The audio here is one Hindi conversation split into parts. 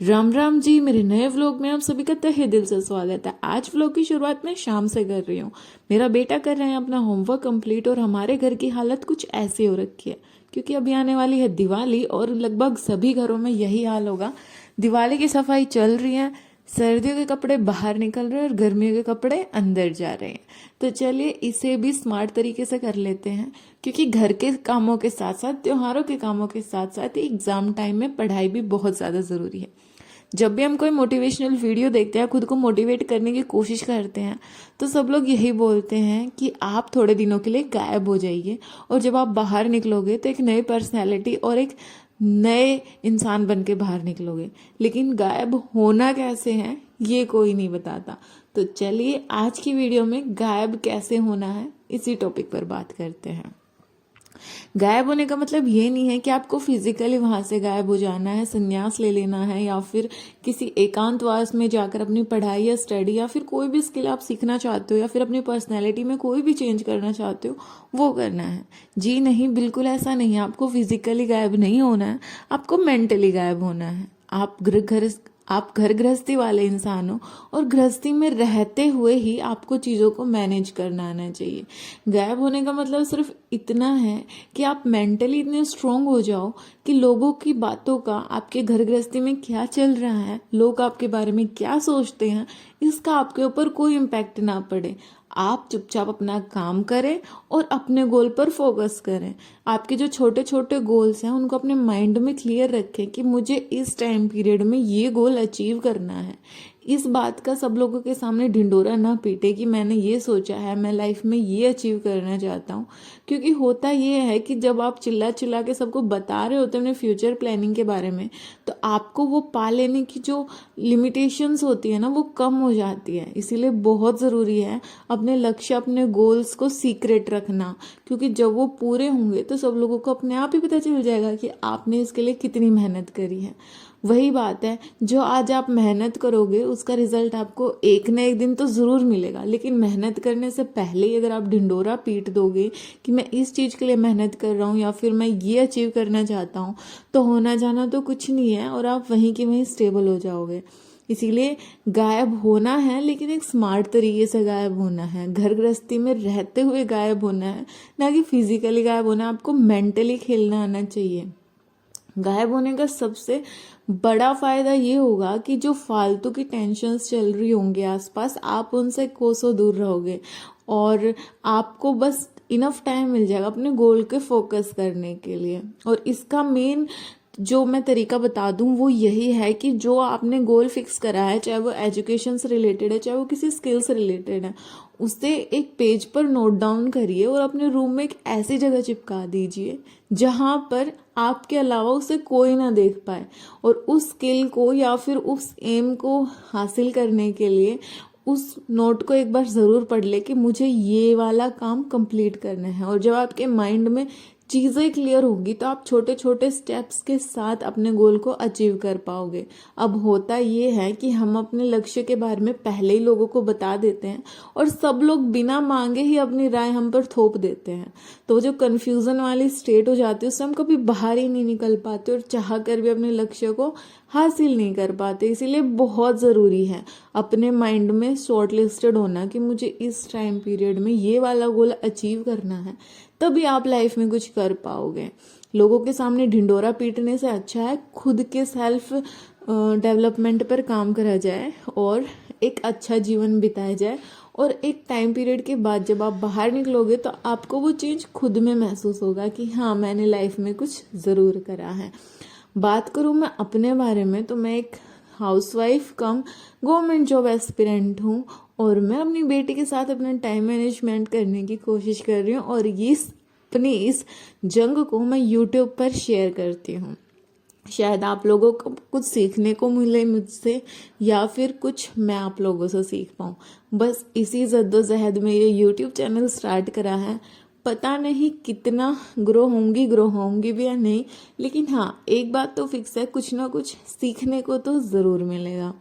राम राम जी, मेरे नए व्लॉग में आप सभी का तहे दिल से स्वागत है। आज व्लॉग की शुरुआत मैं शाम से कर रही हूँ। मेरा बेटा कर रहे हैं अपना होमवर्क कंप्लीट और हमारे घर की हालत कुछ ऐसी हो रखी है क्योंकि अभी आने वाली है दिवाली और लगभग सभी घरों में यही हाल होगा। दिवाली की सफाई चल रही है, सर्दियों के कपड़े बाहर निकल रहे हैं और गर्मियों के कपड़े अंदर जा रहे हैं। तो चलिए इसे भी स्मार्ट तरीके से कर लेते हैं क्योंकि घर के कामों के साथ साथ त्योहारों के कामों के साथ साथ एग्जाम टाइम में पढ़ाई भी बहुत ज़्यादा ज़रूरी है। जब भी हम कोई मोटिवेशनल वीडियो देखते हैं, खुद को मोटिवेट करने की कोशिश करते हैं, तो सब लोग यही बोलते हैं कि आप थोड़े दिनों के लिए गायब हो जाइए और जब आप बाहर निकलोगे तो एक नई पर्सनैलिटी और एक नए इंसान बन के बाहर निकलोगे। लेकिन गायब होना कैसे है ये कोई नहीं बताता। तो चलिए आज की वीडियो में गायब कैसे होना है इसी टॉपिक पर बात करते हैं। गायब होने का मतलब ये नहीं है कि आपको फिजिकली वहां से गायब हो जाना है, संन्यास ले लेना है या फिर किसी एकांतवास में जाकर अपनी पढ़ाई या स्टडी या फिर कोई भी स्किल आप सीखना चाहते हो या फिर अपनी पर्सनैलिटी में कोई भी चेंज करना चाहते हो वो करना है। जी नहीं, बिल्कुल ऐसा नहीं है। आपको फिजिकली गायब नहीं होना है, आपको मेंटली गायब होना है। आप घर गृहस्थी वाले इंसान हो और गृहस्थी में रहते हुए ही आपको चीज़ों को मैनेज करना आना चाहिए। गायब होने का मतलब सिर्फ इतना है कि आप मेंटली इतने स्ट्रोंग हो जाओ कि लोगों की बातों का आपके घर गृहस्थी में क्या चल रहा है, लोग आपके बारे में क्या सोचते हैं, इसका आपके ऊपर कोई इम्पैक्ट ना पड़े। आप चुपचाप अपना काम करें और अपने गोल पर फोकस करें। आपके जो छोटे छोटे गोल्स हैं उनको अपने माइंड में क्लियर रखें कि मुझे इस टाइम पीरियड में ये गोल अचीव करना है। इस बात का सब लोगों के सामने ढिंडोरा ना पीटे कि मैंने ये सोचा है, मैं लाइफ में ये अचीव करना चाहता हूँ। क्योंकि होता ये है कि जब आप चिल्ला चिल्ला के सबको बता रहे होते हैं अपने फ्यूचर प्लानिंग के बारे में, तो आपको वो पा लेने की जो लिमिटेशंस होती है ना वो कम हो जाती है। इसीलिए बहुत ज़रूरी है अपने लक्ष्य, अपने गोल्स को सीक्रेट रखना, क्योंकि जब वो पूरे होंगे तो सब लोगों को अपने आप ही पता चल जाएगा कि आपने इसके लिए कितनी मेहनत करी है। वही बात है, जो आज आप मेहनत करोगे उसका रिजल्ट आपको एक न एक दिन तो ज़रूर मिलेगा। लेकिन मेहनत करने से पहले ही अगर आप ढिंडोरा पीट दोगे कि मैं इस चीज़ के लिए मेहनत कर रहा हूँ या फिर मैं ये अचीव करना चाहता हूँ, तो होना जाना तो कुछ नहीं है और आप वहीं के वहीं स्टेबल हो जाओगे। इसीलिए गायब होना है, लेकिन एक स्मार्ट तरीके से गायब होना है। घर गृहस्थी में रहते हुए गायब होना है, ना कि फिजिकली गायब होना है। आपको मेंटली खेलना आना चाहिए। गायब होने का सबसे बड़ा फायदा ये होगा कि जो फालतू की टेंशन्स चल रही होंगी आसपास, आप उनसे कोसों दूर रहोगे और आपको बस इनफ टाइम मिल जाएगा अपने गोल के फोकस करने के लिए। और इसका मेन जो मैं तरीका बता दूं वो यही है कि जो आपने गोल फिक्स करा है, चाहे वो एजुकेशन से रिलेटेड है, चाहे वो किसी स्किल से रिलेटेड है, उसे एक पेज पर नोट डाउन करिए और अपने रूम में एक ऐसी जगह चिपका दीजिए जहां पर आपके अलावा उसे कोई ना देख पाए। और उस स्किल को या फिर उस एम को हासिल करने के लिए उस नोट को एक बार ज़रूर पढ़ ले कि मुझे ये वाला काम कंप्लीट करना है। और जब आपके माइंड में चीज़ें क्लियर होगी तो आप छोटे छोटे स्टेप्स के साथ अपने गोल को अचीव कर पाओगे। अब होता ये है कि हम अपने लक्ष्य के बारे में पहले ही लोगों को बता देते हैं और सब लोग बिना मांगे ही अपनी राय हम पर थोप देते हैं। तो वो जो कन्फ्यूज़न वाली स्टेट हो जाती है उससे हम कभी बाहर ही नहीं निकल पाते और चाह कर भी अपने लक्ष्य को हासिल नहीं कर पाते। इसीलिए बहुत ज़रूरी है अपने माइंड में शॉर्ट लिस्टेड होना कि मुझे इस टाइम पीरियड में ये वाला गोल अचीव करना है, तभी आप लाइफ में कुछ कर पाओगे। लोगों के सामने ढिंडोरा पीटने से अच्छा है खुद के सेल्फ डेवलपमेंट पर काम करा जाए और एक अच्छा जीवन बिताया जाए। और एक टाइम पीरियड के बाद जब आप बाहर निकलोगे तो आपको वो चीज़ खुद में महसूस होगा कि हाँ, मैंने लाइफ में कुछ ज़रूर करा है। बात करूँ मैं अपने बारे में तो मैं एक हाउसवाइफ कम गवर्नमेंट जॉब एस्पिरेंट हूँ और मैं अपनी बेटी के साथ अपना टाइम मैनेजमेंट करने की कोशिश कर रही हूँ और अपनी इस जंग को मैं यूट्यूब पर शेयर करती हूँ। शायद आप लोगों को कुछ सीखने को मिले मुझसे या फिर कुछ मैं आप लोगों से सीख पाऊँ। बस इसी जद्दोजहद में ये यूट्यूब चैनल स्टार्ट करा है। पता नहीं कितना ग्रो होंगी भी या नहीं, लेकिन हाँ, एक बात तो फिक्स है, कुछ ना कुछ सीखने को तो ज़रूर मिलेगा।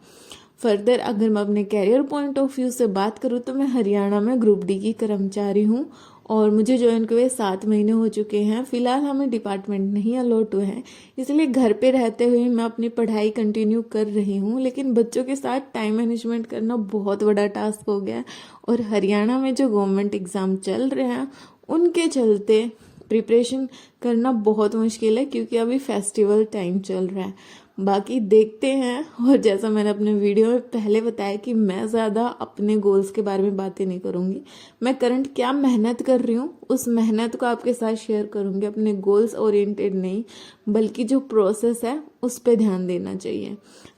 फर्दर अगर मैं अपने कैरियर पॉइंट ऑफ व्यू से बात करूँ तो मैं हरियाणा में ग्रुप डी की कर्मचारी हूँ और मुझे ज्वाइन हुए 7 महीने हो चुके हैं। फ़िलहाल हमें डिपार्टमेंट नहीं अलॉट हुए हैं, इसलिए घर पे रहते हुए मैं अपनी पढ़ाई कंटिन्यू कर रही हूँ। लेकिन बच्चों के साथ टाइम मैनेजमेंट करना बहुत बड़ा टास्क हो गया है। और हरियाणा में जो गवर्नमेंट एग्ज़ाम चल रहे हैं उनके चलते प्रिपरेशन करना बहुत मुश्किल है, क्योंकि अभी फेस्टिवल टाइम चल रहा है। बाकी देखते हैं। और जैसा मैंने अपने वीडियो में पहले बताया कि मैं ज़्यादा अपने गोल्स के बारे में बातें नहीं करूँगी, मैं करंट क्या मेहनत कर रही हूँ उस मेहनत को आपके साथ शेयर करूँगी। अपने गोल्स ओरिएंटेड नहीं, बल्कि जो प्रोसेस है उस पर ध्यान देना चाहिए।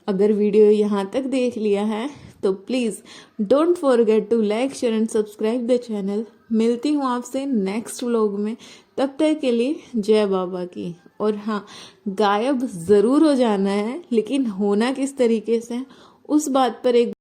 अगर वीडियो यहाँ तक देख लिया है तो please don't forget to like, share and subscribe the channel. मिलती हूँ आपसे नेक्स्ट व्लॉग में, तब तक के लिए जय बाबा की। और हाँ, गायब ज़रूर हो जाना है, लेकिन होना किस तरीके से उस बात पर एक